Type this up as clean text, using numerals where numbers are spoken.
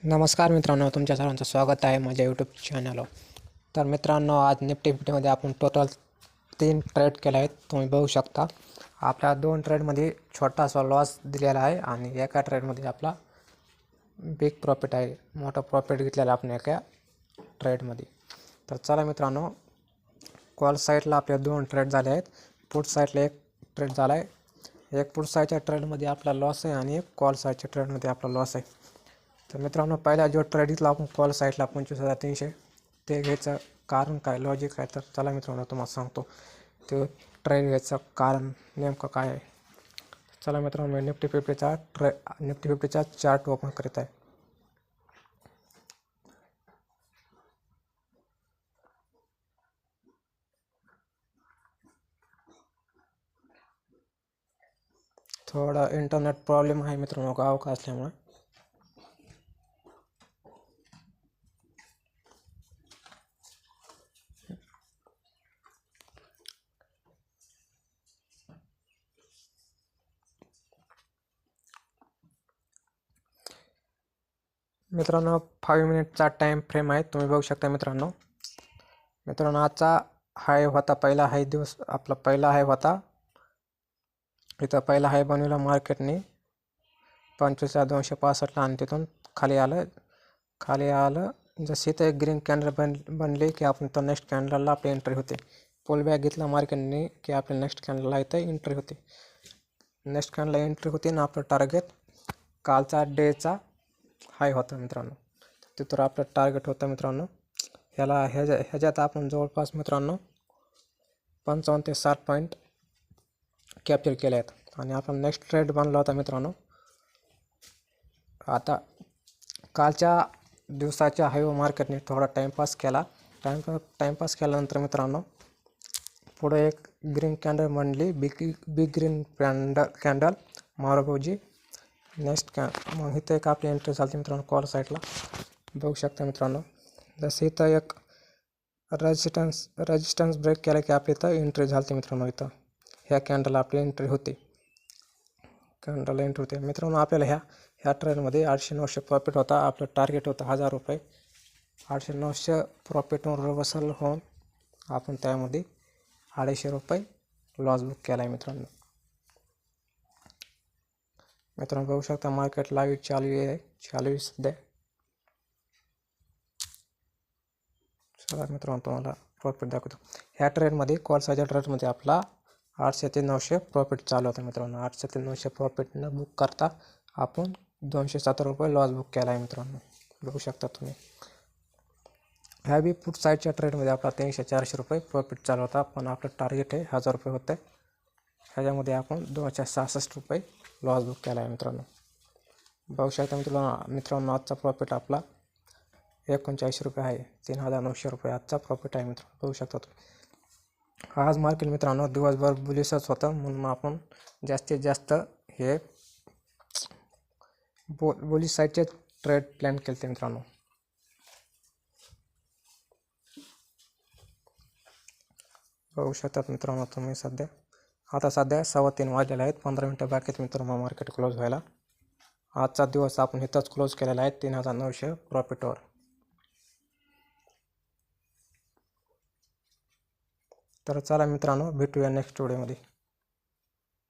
नमस्कार मित्रांनो, तुमच्या सर्वांचं स्वागत आहे माझ्या यूट्यूब चॅनलवर. तर मित्रांनो, आज निफ्टी फिफ्टीमध्ये आपण टोटल 3 ट्रेड केले आहेत. तुम्ही बघू शकता आपल्या 2 ट्रेडमध्ये छोटासा लॉस दिलेला आहे आणि एका ट्रेडमध्ये आपला बिग प्रॉफिट आहे. मोठा प्रॉफिट घेतलेला आपण एका ट्रेडमध्ये. तर चला मित्रांनो, कॉल साईडला आपले 2 ट्रेड झाले आहेत. पुट साईडला एक ट्रेड झाला आहे. एक पुट साईडच्या ट्रेडमध्ये आपला लॉस आहे आणि एक कॉल साईडच्या ट्रेडमध्ये आपला लॉस आहे. तर मित्रांनो, पहिला जो ट्रेड घेतला आपण कॉल साईडला 25,300, ते घ्यायचं कारण काय, लॉजिक काय, तर चला मित्रांनो तुम्हाला सांगतो ते ट्रेड घ्यायचं कारण नेमकं काय आहे. चला मित्रांनो, मी निफ्टी फिफ्टीचा चार्ट ओपन करीत आहे. थोडा इंटरनेट प्रॉब्लेम आहे मित्रांनो, गाव का असल्यामुळे. मित्रांनो, 5 मिनिटचा टाईम फ्रेम आहे, तुम्ही बघू शकता. मित्रांनो आजचा हाय होता, पहिला हाय दिवस आपला पहिला हाय होता. इथं पहिला हाय बनवला मार्केटने 25,265ला आणि तिथून खाली आलं. जशी इथं एक ग्रीन कॅन्डल बनली की आपण तर नेक्स्ट कॅन्डलला आपली एंट्री होते. पुल बॅक घेतला मार्केटने की आपल्या नेक्स्ट कॅन्डलला इथं एंट्री होते. नेक्स्ट कॅन्डलला एंट्री होती आणि आपलं टार्गेट कालचा डेचा हाय होता मित्रांनो. तिथून आपलं टार्गेट होतं मित्रांनो. ह्याच्यात आपण जवळपास मित्रांनो 55 ते 60 पॉईंट कॅप्चर केले आहेत आणि आपण नेक्स्ट ट्रेड बनला होता मित्रांनो. आता कालच्या दिवसाच्या हायवे मार्केटने थोडा टाईमपास केला. टाईमपास केल्यानंतर मित्रांनो पुढे एक ग्रीन कॅन्डल बनली, बिग ग्रीन कॅन्डल मारोबोजी. नेक्स्ट मग इथं एक आपली एंट्री झाली मित्रांनो कॉल साईडला, बघू शकता मित्रांनो. जसं इथं एक रेजिस्टन्स ब्रेक केला की आपली इथं एंट्री झाली मित्रांनो. इथं ह्या कॅन्डलला आपली एंट्री होते. मित्रांनो, आपल्याला ह्या ट्रेडमध्ये 800-900 प्रॉफिट होता. आपलं टार्गेट होतं 1000 रुपये. 800-900 प्रॉफिटवर रिव्हर्सल होऊन आपण त्यामध्ये 250 रुपये लॉस बुक केला आहे मित्रांनो. बघू शकता मार्केट लाईव्ह चालू आहे सध्या. चला मित्रांनो, तुम्हाला प्रॉफिट दाखवतो. ह्या ट्रेडमध्ये कॉल साईडच्या ट्रेडमध्ये आपला 800 ते 900 प्रॉफिट चालू होता मित्रांनो. 800 ते 900 प्रॉफिट न बुक करता आपण 270 रुपये लॉस बुक केला आहे मित्रांनो, बघू शकता तुम्ही. ह्या बी पुट साईडच्या ट्रेडमध्ये आपला 300-400 रुपये प्रॉफिट चालू होता, पण आपलं टार्गेट आहे 1000 रुपये होतं. ह्याच्यामध्ये आपण 266 रुपये लॉस बुक केला आहे मित्रांनो, बघू शकता मित्रांनो. आजचा प्रॉफिट आपला 39 रुपये आहे. 3900 रुपये आजचा प्रॉफिट आहे मित्रांनो, बघू शकता तुम्ही. आज मार्केट मित्रांनो दिवसभर बुलिशच होतं, म्हणून आपण जास्तीत जास्त हे बुलिश साईडचे ट्रेड प्लॅन केले मित्रांनो. बघू शकतात मित्रांनो तुम्ही. सध्या 3:15 वाजलेले आहेत. 15 मिनटं बाकी आहेत मित्रांनो मार्केट क्लोज व्हायला. आजचा दिवस आपण इथंच क्लोज केलेला आहे 3900 प्रॉफिटवर. तर चला मित्रांनो, भेटूया नेक्स्ट व्हिडिओमध्ये.